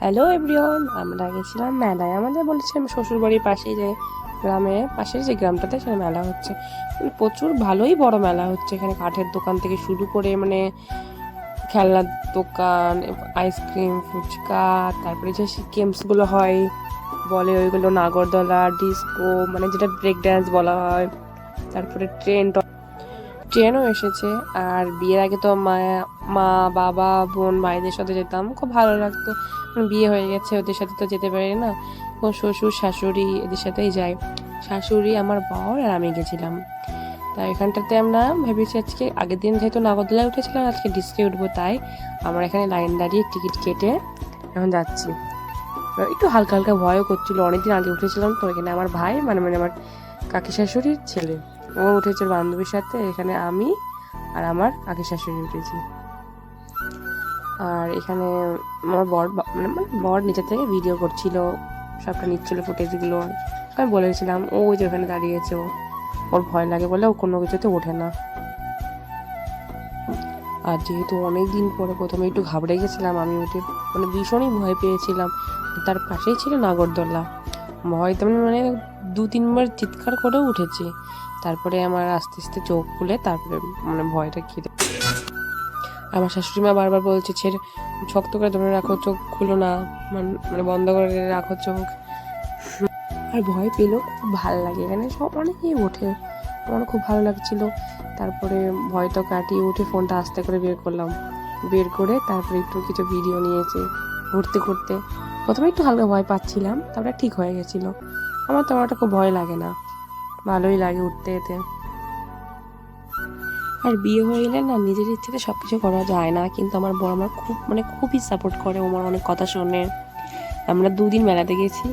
Hello everyone, আমরা গেছিলাম মেলায়। আমাদের বলেছে আমি শ্বশুরবাড়ির পাশেই যে পাশের যে গ্রামটাতে সেখানে মেলা হচ্ছে। প্রচুর ভালোই বড় মেলা হচ্ছে। এখানে কাঠের দোকান থেকে শুরু করে খেলনার দোকান, আইসক্রিম, ফুচকা, তারপরে যে গেমসগুলো হয় বলে ওইগুলো নাগরদোলা, ডিস্কো, যেটা ব্রেক ড্যান্স বলা হয়, তারপরে ট্রেনও এসেছে। আর বিয়ের আগে তো মা বাবা বোন ভাইদের সাথে যেতাম, খুব ভালো লাগতো। বিয়ে হয়ে গেছে, ওদের সাথে তো যেতে পারি না। শ্বশুর শাশুড়ি এদের সাথেই যাই। শাশুড়ি, আমার বর আর আমি গেছিলাম। তাই এখানটাতে আমরা ভেবেছি আজকে, আগের দিন যেহেতু নাগরদোলায় উঠেছিলাম, আজকে ডিস্কে উঠবো। তাই আমরা এখানে লাইন দাঁড়িয়ে টিকিট কেটে এখন যাচ্ছি। একটু হালকা হালকা ভয়ও করছিল, অনেকদিন আগে উঠেছিলাম তো। এখানে আমার ভাই আমার কাকি শাশুড়ির ছেলে, ও উঠেছে বান্ধবীর সাথে। এখানে আমি আর আমার কাকি শাশুড়ি উঠেছি। আর এখানে আমার বর নিচে থেকে ভিডিও করছিল, সবটা নিচ্ছিল ফুটেজগুলো। আমি বলেছিলাম ও যে ওখানে দাঁড়িয়েছে, ওর ভয় লাগে বলে ও কোনো কিছুতে ওঠে না। আর যেহেতু অনেক দিন পরে প্রথমে একটু ঘাবড়ে গেছিলাম, আমি উঠে ভীষণই ভয় পেয়েছিলাম। তার পাশেই ছিল নাগরদোলা। ভয় তেমন 2-3 বার চিৎকার করেও উঠেছি। তারপরে আমার আস্তে আস্তে চোখ খুলে তারপরে ভয়টা কেটে। আমার শাশুড়ি মা বারবার বলছে, ছেড়ে শক্ত করে ধরে রাখো, চোখ খুলো না, বন্ধ করে রাখো চোখ। আর ভয় পেলেও খুব ভালো লাগে, এখানে সব অনেকেই ওঠে, আমার খুব ভালো লাগছিল। তারপরে ভয়টা কাটিয়ে উঠে ফোনটা আস্তে করে বের করে তারপরে একটু কিছু ভিডিও নিয়েছি ঘুরতে ঘুরতে। প্রথমে একটু হালকা ভয় পাচ্ছিলাম, তারপরে ঠিক হয়ে গেছিলো। আমার তো আমারটা খুব ভয় লাগে না, ভালোই লাগে উঠতে এতে। আর বিয়ে হয়ে গেলে না, নিজের ইচ্ছেতে সব কিছু করা যায় না, কিন্তু আমার বর আমার খুবই সাপোর্ট করে, ও আমার অনেক কথা শোনে। আমরা 2 দিন মেলাতে গেছি,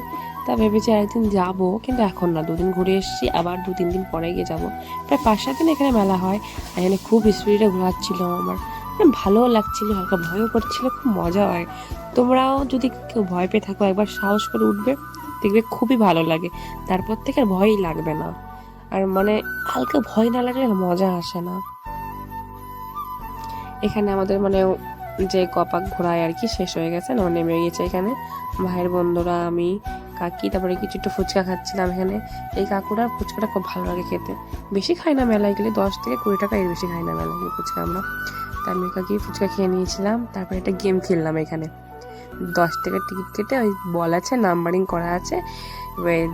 তা ভেবেছি একদিন যাব, কিন্তু এখন না, 2 দিন ঘুরে এসেছি, আবার 2-3 দিন পরে গিয়ে যাবো। প্রায় 5-7 দিন এখানে মেলা হয়। এখানে খুব স্পিডে ঘোরাচ্ছিল আমার, ভালোও লাগছিল, হালকা ভয়ও করছিল, খুব মজা হয়। তোমরাও যদি কেউ ভয় পেয়ে থাকো, একবার সাহস করে উঠবে, দেখবে খুবই ভালো লাগে। তারপর থেকে আর ভয়ই লাগবে না। আর হালকা ভয় না লাগলে মজা আসে না। এখানে আমাদের যে কপাক ঘোরায় আর কি শেষ হয়ে গেছে, নেমে গেছে এখানে। ভাইয়ের বন্ধুরা, আমি, কাকি, তারপরে কিছু একটু ফুচকা খাচ্ছিলাম এখানে। এই কাকুটার ফুচকাটা খুব ভালো লাগে খেতে। বেশি খাই না মেলায় গেলে, 10 থেকে 20 টাকা এর বেশি খাই না মেলায় গেলে ফুচকা আমরা। তাই আমি কাকি ফুচকা খেয়ে নিয়েছিলাম। তারপরে একটা গেম খেললাম এখানে। 10 টাকার টিকিট কেটে ওই বল আছে, নাম্বারিং করা আছে,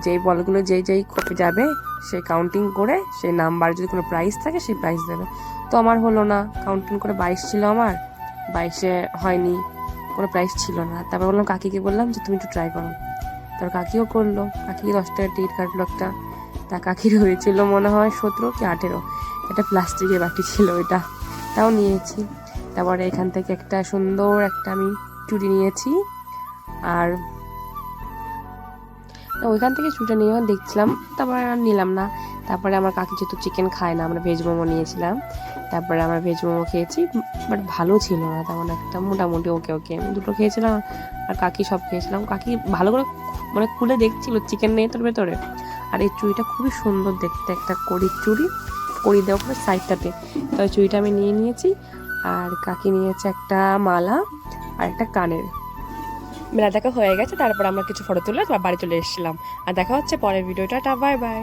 যেই বলগুলো যেই কপি যাবে সে কাউন্টিং করে, সেই নাম্বার যদি কোনো প্রাইস থাকে সেই প্রাইস দেবে। তো আমার হলো না, কাউন্টিং করে 22 ছিল, আমার 22-এ হয়নি, কোনো প্রাইস ছিল না। তারপর বললাম কাকিকে, বললাম যে তুমি একটু ট্রাই করো। তারপর কাকিও করলো, কাকি 10 টাকার টিকিট কাটলো একটা। তা কাকির হয়েছিল মনে হয় 17 কি 18। একটা প্লাস্টিকের বাটি ছিল, ওইটা তাও নিয়েছি। তারপরে এখান থেকে একটা সুন্দর আমি চুড়ি নিয়েছি। আর ওইখান থেকে চুড়িটা নিয়ে দেখছিলাম, তারপরে আর নিলাম না। তারপরে আমার কাকি যেহেতু চিকেন খায় না, আমরা ভেজ মোমো নিয়েছিলাম। তারপরে আমরা ভেজ মোমো খেয়েছি, বাট ভালো ছিল না তেমন একটা, মোটামুটি ওকে ওকে। আমি 2টো খেয়েছিলাম, আর কাকি সব খেয়েছিলাম। কাকি ভালো করে খুলে দেখছিল চিকেন নেই তোর ভেতরে। আর এই চুড়িটা খুবই সুন্দর দেখতে, একটা কড়ির চুড়ি, কড়ি দেওয়া করে সাইডটাতে। তো ওই চুড়িটা আমি নিয়ে নিয়েছি। আর কাকি নিয়েছে একটা মালা আর একটা কানের। মেলা দেখা হয়ে গেছে, তারপর আমরা কিছু ফটো তুলে বাড়ি চলে এসেছিলাম। আর দেখা হচ্ছে পরের ভিডিওটা। Bye bye.